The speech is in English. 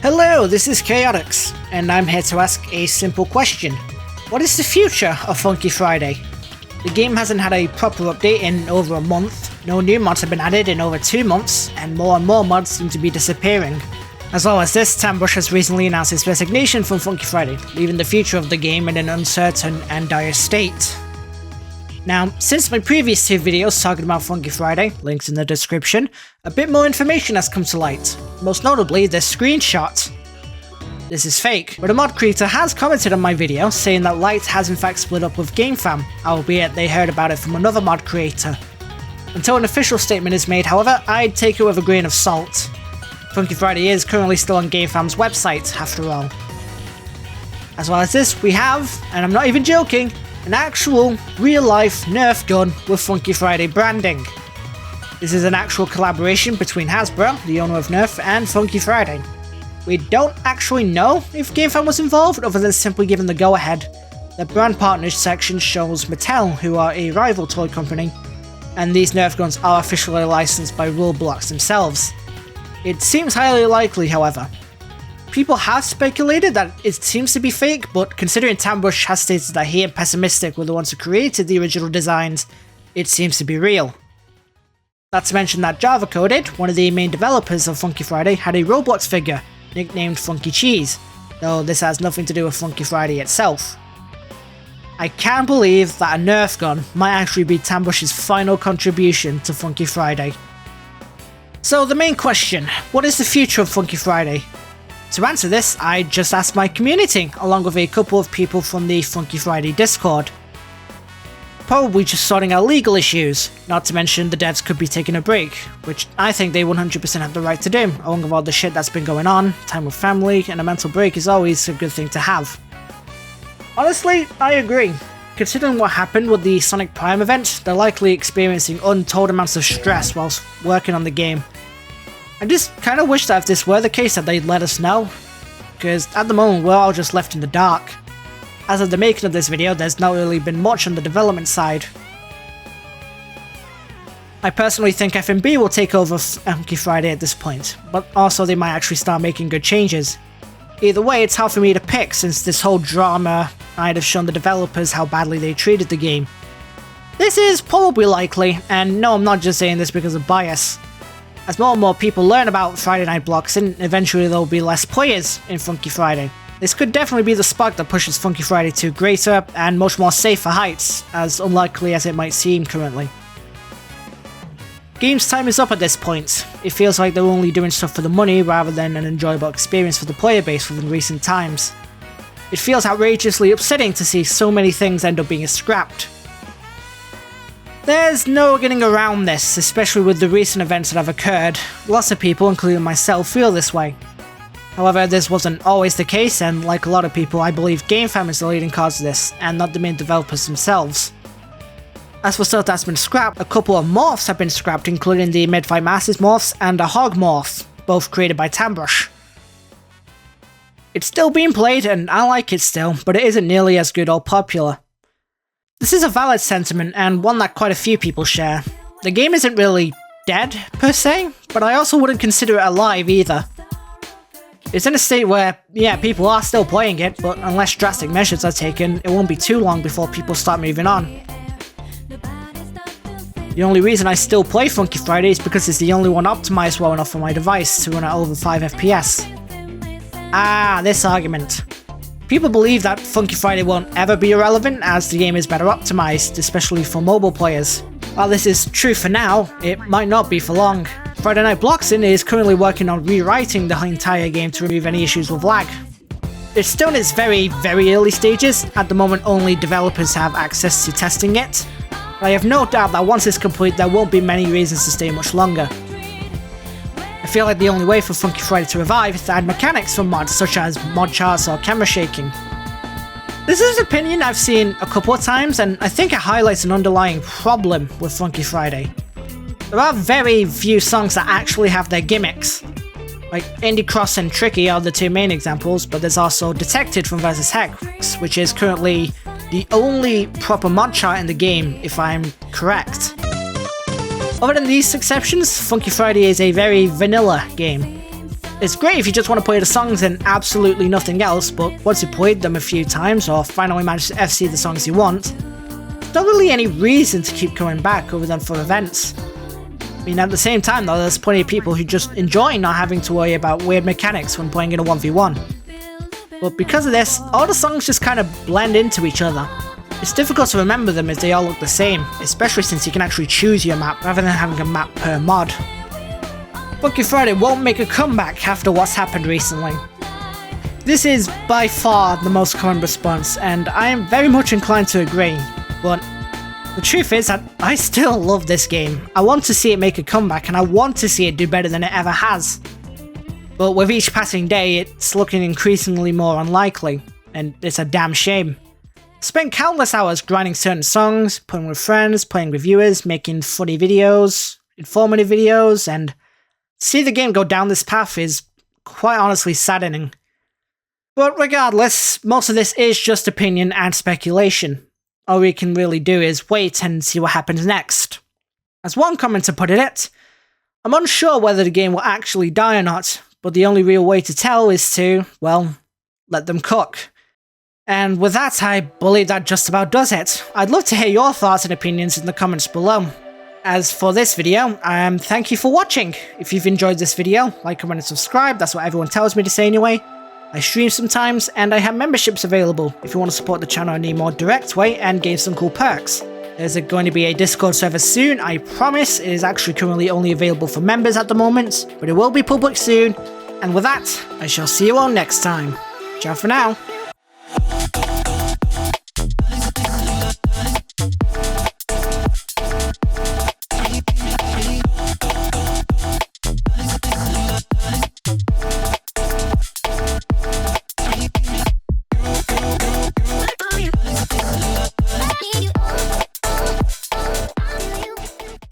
Hello, this is Chaotix, and I'm here to ask a simple question. What is the future of Funky Friday? The game hasn't had a proper update in over a month, no new mods have been added in over 2 months, and more mods seem to be disappearing. As well as this, Tambrush has recently announced his resignation from Funky Friday, leaving the future of the game in an uncertain and dire state. Now, since my previous 2 videos talking about Funky Friday, links in the description, a bit more information has come to light, most notably this screenshot. This is fake, but a mod creator has commented on my video saying that Light has in fact split up with GameFam, albeit they heard about it from another mod creator. Until an official statement is made, however, I'd take it with a grain of salt. Funky Friday is currently still on GameFam's website, after all. As well as this, we have, and I'm not even joking, an actual, real-life Nerf gun with Funky Friday branding. This is an actual collaboration between Hasbro, the owner of Nerf, and Funky Friday. We don't actually know if GameFam was involved, other than simply giving the go-ahead. The brand partners section shows Mattel, who are a rival toy company, and these Nerf guns are officially licensed by Roblox themselves. It seems highly likely, however. People have speculated that it seems to be fake, but considering Tambrush has stated that he and Pessimistic were the ones who created the original designs, it seems to be real. Not to mention that Java Coded, one of the main developers of Funky Friday, had a Roblox figure, nicknamed Funky Cheese, though this has nothing to do with Funky Friday itself. I can't believe that a Nerf gun might actually be Tambrush's final contribution to Funky Friday. So the main question, what is the future of Funky Friday? To answer this, I just asked my community, along with a couple of people from the Funky Friday Discord. Probably just sorting out legal issues, not to mention the devs could be taking a break, which I think they 100% have the right to do, along with all the shit that's been going on. Time with family and a mental break is always a good thing to have. Honestly, I agree. Considering what happened with the Sonic Prime event, they're likely experiencing untold amounts of stress whilst working on the game. I just kinda wish that if this were the case that they'd let us know, because at the moment we're all just left in the dark. As of the making of this video, there's not really been much on the development side. I personally think FMB will take over Funky Friday at this point, but also they might actually start making good changes. Either way, it's hard for me to pick since this whole drama might have shown the developers how badly they treated the game. This is probably likely, and no, I'm not just saying this because of bias. As more and more people learn about Friday Night Bloxing, eventually there will be less players in Funky Friday. This could definitely be the spark that pushes Funky Friday to greater and much more safer heights, as unlikely as it might seem currently. Game's time is up at this point. It feels like they're only doing stuff for the money rather than an enjoyable experience for the player base within recent times. It feels outrageously upsetting to see so many things end up being scrapped. There's no getting around this, especially with the recent events that have occurred. Lots of people, including myself, feel this way. However, this wasn't always the case, and like a lot of people, I believe GameFam is the leading cause of this, and not the main developers themselves. As for stuff that's been scrapped, a couple of morphs have been scrapped, including the Midfight Masters morphs and a Hog morph, both created by Tambrush. It's still being played, and I like it still, but it isn't nearly as good or popular. This is a valid sentiment, and one that quite a few people share. The game isn't really dead, per se, but I also wouldn't consider it alive either. It's in a state where, yeah, people are still playing it, but unless drastic measures are taken, it won't be too long before people start moving on. The only reason I still play Funky Friday is because it's the only one optimized well enough for my device to run at over 5 FPS. Ah, this argument. People believe that Funky Friday won't ever be irrelevant as the game is better optimized, especially for mobile players. While this is true for now, it might not be for long. Friday Night Bloxing is currently working on rewriting the entire game to remove any issues with lag. It's still in its very, very early stages. At the moment, only developers have access to testing it. But I have no doubt that once it's complete, there won't be many reasons to stay much longer. I feel like the only way for Funky Friday to revive is to add mechanics from mods such as mod charts or camera shaking. This is an opinion I've seen a couple of times, and I think it highlights an underlying problem with Funky Friday. There are very few songs that actually have their gimmicks. Like Indie Cross and Tricky are the 2 main examples, but there's also Detected from Versus Hex, which is currently the only proper mod chart in the game, if I'm correct. Other than these exceptions, Funky Friday is a very vanilla game. It's great if you just want to play the songs and absolutely nothing else, but once you played them a few times or finally managed to FC the songs you want, there's not really any reason to keep coming back other than for events. I mean, at the same time though, there's plenty of people who just enjoy not having to worry about weird mechanics when playing in a 1v1. But because of this, all the songs just kind of blend into each other. It's difficult to remember them as they all look the same, especially since you can actually choose your map rather than having a map per mod. Funky Friday won't make a comeback after what's happened recently. This is by far the most common response, and I am very much inclined to agree, but the truth is that I still love this game. I want to see it make a comeback, and I want to see it do better than it ever has. But with each passing day, it's looking increasingly more unlikely, and it's a damn shame. Spent countless hours grinding certain songs, playing with friends, playing with viewers, making funny videos, informative videos, and to see the game go down this path is quite honestly saddening. But regardless, most of this is just opinion and speculation. All we can really do is wait and see what happens next. As one commenter put it, I'm unsure whether the game will actually die or not, but the only real way to tell is to, well, let them cook. And with that, I believe that just about does it. I'd love to hear your thoughts and opinions in the comments below. As for this video, thank you for watching. If you've enjoyed this video, like, comment, and subscribe. That's what everyone tells me to say anyway. I stream sometimes, and I have memberships available if you want to support the channel in a more direct way and gain some cool perks. There's going to be a Discord server soon, I promise. It is actually currently only available for members at the moment, but it will be public soon. And with that, I shall see you all next time. Ciao for now.